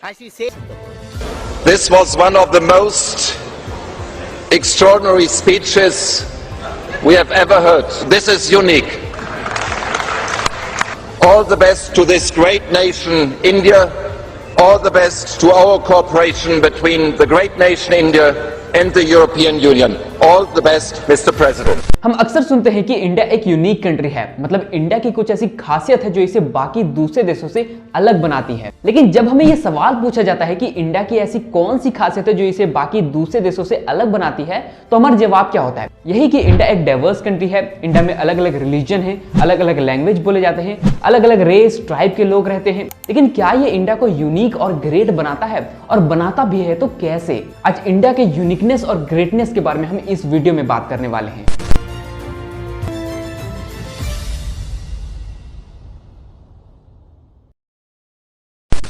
This was one of the most extraordinary speeches we have ever heard. This is unique. All the best to this great nation, India. All the best to our cooperation between the great nation India and the European Union. All the best, Mr. President. हम अक्सर सुनते हैं कि India एक unique country है, मतलब India की कुछ ऐसी खासियत है जो इसे बाकी दूसरे देशों से अलग बनाती है। लेकिन जब हमें यह सवाल पूछा जाता है कि इंडिया की ऐसी कौन सी खासियत है जो इसे बाकी दूसरे देशों से अलग बनाती है, तो हमारा जवाब क्या होता है? यही कि इंडिया एक डाइवर्स कंट्री है। इंडिया में अलग अलग रिलीजन है, अलग अलग लैंग्वेज बोले जाते हैं, अलग अलग रेस ट्राइब के लोग रहते हैं। लेकिन क्या ये इंडिया को यूनिक और ग्रेट बनाता है? और बनाता भी है तो कैसे? आज इंडिया के यूनिकनेस और ग्रेटनेस के बारे में हम इस वीडियो में बात करने वाले हैं।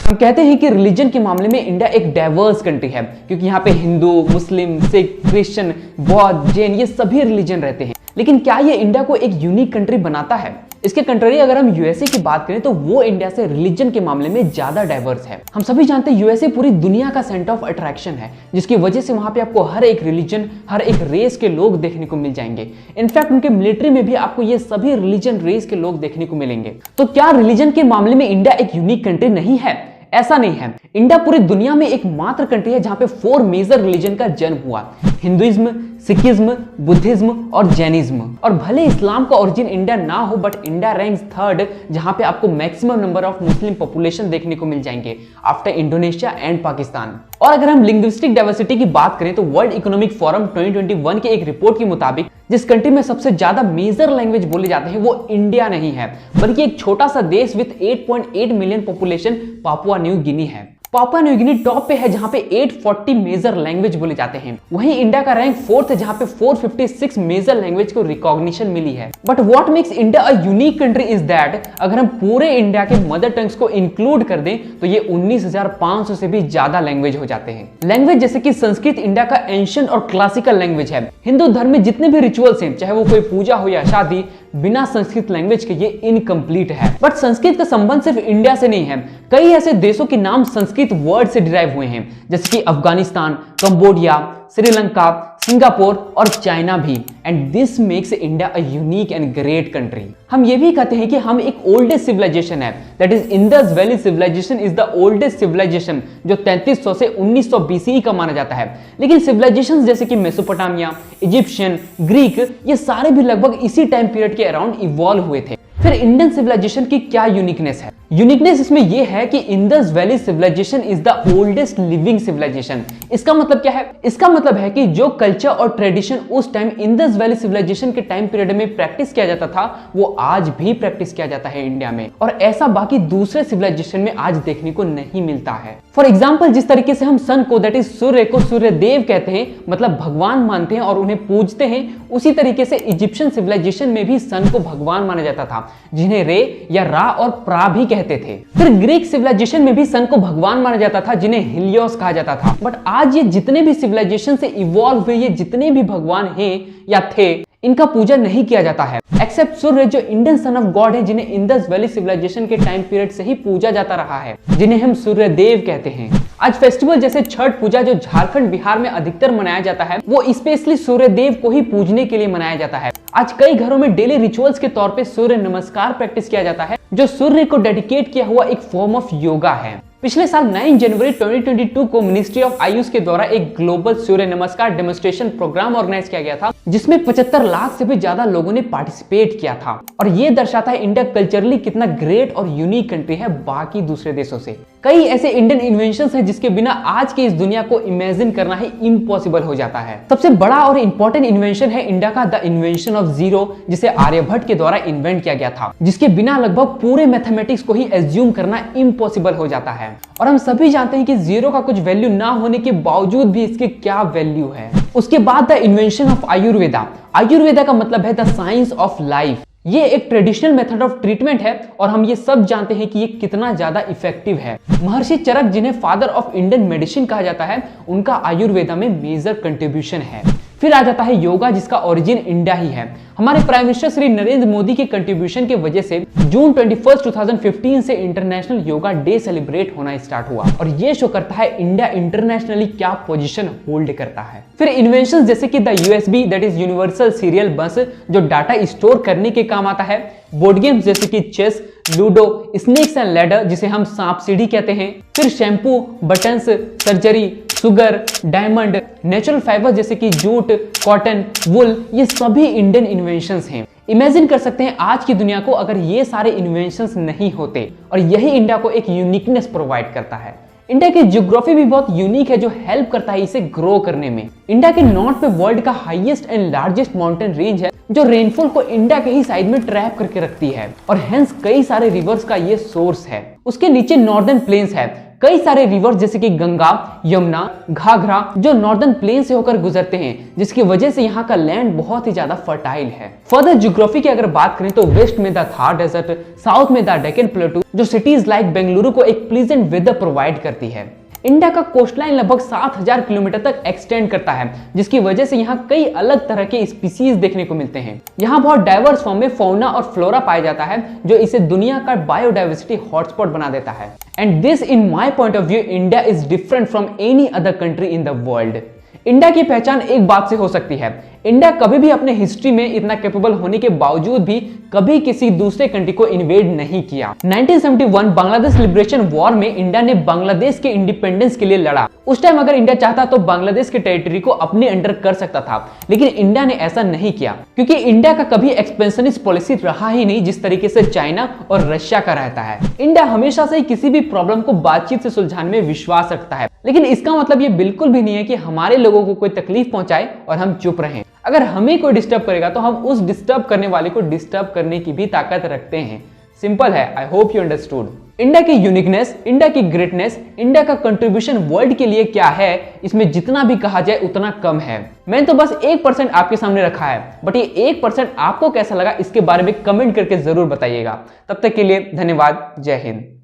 हम कहते हैं कि रिलीजन के मामले में इंडिया एक डाइवर्स कंट्री है, क्योंकि यहाँ पे हिंदू, मुस्लिम, सिख, क्रिश्चियन, बौद्ध, जैन ये सभी रिलीजन रहते हैं। लेकिन क्या ये इंडिया को एक यूनिक कंट्री बनाता है? इसके कंट्री अगर हम यूएसए की बात करें तो वो इंडिया से रिलीजन के मामले में ज्यादा डाइवर्स है। हम सभी जानते हैं यूएसए पूरी दुनिया का सेंटर ऑफ अट्रैक्शन है, जिसकी वजह से वहां पे आपको हर एक रिलीजन, हर एक रेस के लोग देखने को मिल जाएंगे। इनफैक्ट उनके मिलिट्री में भी आपको ये सभी रिलीजन, रेस के लोग देखने को मिलेंगे। तो क्या रिलीजन के मामले में इंडिया एक यूनिक कंट्री नहीं है? ऐसा नहीं है। इंडिया पूरी दुनिया में एकमात्र कंट्री है जहां पे 4 मेजर रिलीजन का जन्म हुआ: हिंदुइज्म, सिखिज्म, बुद्धिज्म और जैनिज्म। और भले इस्लाम का ओरिजिन इंडिया ना हो, बट इंडिया रैंक्स 3rd, जहां पे आपको maximum number of Muslim population देखने को मिल जाएंगे आफ्टर इंडोनेशिया एंड पाकिस्तान। और अगर हम लिंग्विस्टिक डाइवर्सिटी की बात करें तो वर्ल्ड इकोनॉमिक फोरम 2021 के एक रिपोर्ट के मुताबिक जिस कंट्री में सबसे ज्यादा मेजर लैंग्वेज बोले जाते हैं वो इंडिया नहीं है, बल्कि एक छोटा सा देश with 8.8 million population Papua New Guinea है। पापुआ न्यू गिनी टॉप पे है जहां पे 840 मेजर लैंग्वेज बोले जाते हैं। वहीं इंडिया का रैंक 4th है जहां पे 456 मेजर लैंग्वेज को रिकॉग्निशन मिली है। But what makes India a unique country is that अगर हम पूरे इंडिया के मदर टंग्स को इंक्लूड कर दें तो ये 19,500 से भी ज्यादा लैंग्वेज हो जाते हैं। लैंग्वेज जैसे कि संस्कृत इंडिया का एंशिएंट और क्लासिकल लैंग्वेज है। हिंदू धर्म में जितने भी रिचुअल्स हैं, चाहे वो कोई पूजा हो या शादी, बिना संस्कृत लैंग्वेज के ये इनकम्प्लीट है। बट संस्कृत का संबंध सिर्फ इंडिया से नहीं है, कई ऐसे देशों के नाम संस्कृत वर्ड से डिराइव हुए हैं, जैसे कि अफगानिस्तान, कंबोडिया, श्रीलंका, सिंगापुर और चाइना भी। And this makes India a unique and great country. हम ये भी कहते हैं कि हम एक ओल्डेस्ट सिविलाइजेशन है, that is Indus valley civilisation is the oldest civilisation, जो 3300 से 1900 BCE का माना जाता है। लेकिन सिविलाइजेशंस जैसे कि मेसोपोटामिया, इजिप्शियन, ग्रीक, ये सारे भी लगभग इसी टाइम पीरियड के अराउंड इवॉल्व हुए थे। फिर इंडियन सिविलाइजेशन की क्या यूनिकनेस है? यूनिकनेस इसमें यह है कि Indus valley civilisation is the oldest living civilisation. इसका मतलब क्या है? इसका मतलब है कि जो कल्चर और ट्रेडिशन उस टाइम इंडस वैली सिविलाइजेशन के टाइम पीरियड में प्रैक्टिस किया जाता था, वो आज भी प्रैक्टिस किया जाता है इंडिया में। और ऐसा बाकी दूसरे सिविलाइजेशन में आज देखने को नहीं मिलता है। फॉर एग्जाम्पल, जिस तरीके से हम सन को, दैट इज सूर्य को, सूर्य देव कहते हैं, मतलब भगवान मानते हैं और उन्हें पूजते हैं, उसी तरीके से इजिप्शियन सिविलाइजेशन में भी सन को भगवान माना जाता था, जिन्हें रे या रा और प्रा भी कहते थे। फिर ग्रीक सिविलाइजेशन में भी सन को भगवान माना जाता था, जिन्हें हिलियोस कहा जाता था। बट आज ये जितने भी सिविलाइजेशन से इवॉल्व हुए, ये जितने भी भगवान हैं या थे, इनका पूजा नहीं किया जाता है, एक्सेप्ट सूर्य जो इंडियन सन ऑफ गॉड है, जिन्हें इंडस वैली सिविलाइजेशन के टाइम पीरियड से ही पूजा जाता रहा है, जिन्हें हम सूर्य देव कहते हैं। आज फेस्टिवल जैसे छठ पूजा जो झारखंड, बिहार में अधिकतर मनाया जाता है, वो स्पेशली सूर्य देव को ही पूजने के लिए मनाया जाता है। आज कई घरों में डेली रिचुअल्स के तौर पे सूर्य नमस्कार प्रैक्टिस किया जाता है, जो सूर्य को डेडिकेट किया हुआ एक फॉर्म ऑफ योगा है। पिछले साल 9 जनवरी 2022 को मिनिस्ट्री ऑफ आयुष के द्वारा एक ग्लोबल सूर्य नमस्कार डेमोन्स्ट्रेशन प्रोग्राम ऑर्गेनाइज किया गया था, जिसमें 75 लाख से भी ज्यादा लोगों ने पार्टिसिपेट किया था। और ये दर्शाता है इंडिया कल्चरली कितना ग्रेट और यूनिक कंट्री है बाकी दूसरे देशों से। कई ऐसे इंडियन इन्वेंशंस हैं जिसके बिना आज की इस दुनिया को इमेजिन करना ही इम्पॉसिबल हो जाता है। सबसे बड़ा और इंपॉर्टेंट इन्वेंशन है इंडिया का द इन्वेंशन ऑफ जीरो, जिसे आर्यभट्ट के द्वारा इन्वेंट किया गया था, जिसके बिना लगभग पूरे मैथमेटिक्स को ही एज्यूम करना इम्पॉसिबल हो जाता है। और हम सभी जानते हैं कि जीरो का कुछ वैल्यू ना होने के बावजूद भी इसके क्या वैल्यू है। उसके बाद the invention of Ayurveda. Ayurveda का मतलब है द साइंस ऑफ लाइफ। ये एक ट्रेडिशनल मेथड ऑफ ट्रीटमेंट है और हम ये सब जानते हैं कि ये कितना ज्यादा इफेक्टिव है। महर्षि चरक, जिन्हें फादर ऑफ इंडियन मेडिसिन कहा जाता है, उनका आयुर्वेदा में मेजर कंट्रीब्यूशन है। फिर आ जाता है योगा, जिसका ओरिजिन इंडिया ही है। हमारे प्राइम मिनिस्टर श्री नरेंद्र मोदी के कंट्रीब्यूशन की वजह से जून 21, 2015 से इंटरनेशनल योगा डे सेलिब्रेट होना स्टार्ट हुआ और ये शो करता है इंडिया इंटरनेशनली क्या पोजीशन होल्ड करता है। फिर इन्वेंशंस जैसे कि the USB, that is universal serial बस, जो डाटा स्टोर करने के काम आता है। बोर्ड गेम्स जैसे कि chess, ludo, snakes and ladder जिसे हम सांप सीढ़ी कहते हैं। फिर shampoo, buttons, surgery, sugar, diamond, natural fibre जैसे कि जूट, कॉटन, वुल, ये सभी इंडियन इन्वेंशंस हैं। इमेजिन कर सकते हैं आज की दुनिया को अगर ये सारे इन्वेंशंस नहीं होते, और यही इंडिया को एक यूनिकनेस प्रोवाइड करता है। इंडिया की ज्योग्राफी भी बहुत यूनिक है जो हेल्प करता है इसे ग्रो करने में। इंडिया के नॉर्थ पे वर्ल्ड का highest and largest mountain range है जो रेनफॉल को इंडिया के ही साइड में ट्रैप करके रखती है और हेंस कई सारे रिवर्स का ये सोर्स है। उसके नीचे नॉर्दर्न प्लेन्स है, कई सारे रिवर्स जैसे कि गंगा, यमुना, घाघरा जो नॉर्दर्न प्लेन से होकर गुजरते हैं, जिसकी वजह से यहाँ का लैंड बहुत ही ज्यादा फर्टाइल है। फर्दर ज्योग्राफी की अगर बात करें तो वेस्ट में द थार डेजर्ट, साउथ में द डेक्कन प्लेटू जो सिटीज लाइक बेंगलुरु को एक प्लीजेंट वेदर प्रोवाइड करती है। इंडिया का कोस्टलाइन लगभग 7000 किलोमीटर तक एक्सटेंड करता है, जिसकी वजह से यहाँ कई अलग तरह के स्पीसीज देखने को मिलते हैं। यहाँ बहुत डाइवर्स फॉर्म में फौना और फ्लोरा पाया जाता है जो इसे दुनिया का बायोडाइवर्सिटी हॉटस्पॉट बना देता है। And this in my point of view India is different from any other country in the world. India की पहचान एक बात से हो सकती है, इंडिया कभी भी अपने हिस्ट्री में इतना कैपेबल होने के बावजूद भी कभी किसी दूसरे कंट्री को इन्वेड नहीं किया। 1971 बांग्लादेश लिबरेशन वॉर में इंडिया ने बांग्लादेश के इंडिपेंडेंस के लिए लड़ा। उस टाइम अगर इंडिया चाहता तो बांग्लादेश के टेरिटरी को अपने अंडर कर सकता था, लेकिन इंडिया ने ऐसा नहीं किया क्योंकि इंडिया का कभी एक्सपेंशनिस्ट पॉलिसी रहा ही नहीं जिस तरीके से चाइना और रशिया का रहता है। इंडिया हमेशा से किसी भी प्रॉब्लम को बातचीत से सुलझाने में विश्वास रखता है, लेकिन इसका मतलब ये बिल्कुल भी नहीं है कि हमारे लोगों को कोई तकलीफ पहुंचाए और हम चुप रहें। अगर हमें कोई डिस्टर्ब करेगा तो हम उस डिस्टर्ब करने वाले को डिस्टर्ब करने की भी ताकत रखते हैं। सिंपल है। I hope you understood. India की यूनिकनेस, इंडिया की ग्रेटनेस, इंडिया का कंट्रीब्यूशन वर्ल्ड के लिए क्या है, इसमें जितना भी कहा जाए उतना कम है। मैंने तो बस 1% आपके सामने रखा है, बट ये 1% आपको कैसा लगा इसके बारे में कमेंट करके जरूर बताइएगा। तब तक के लिए धन्यवाद। जय हिंद।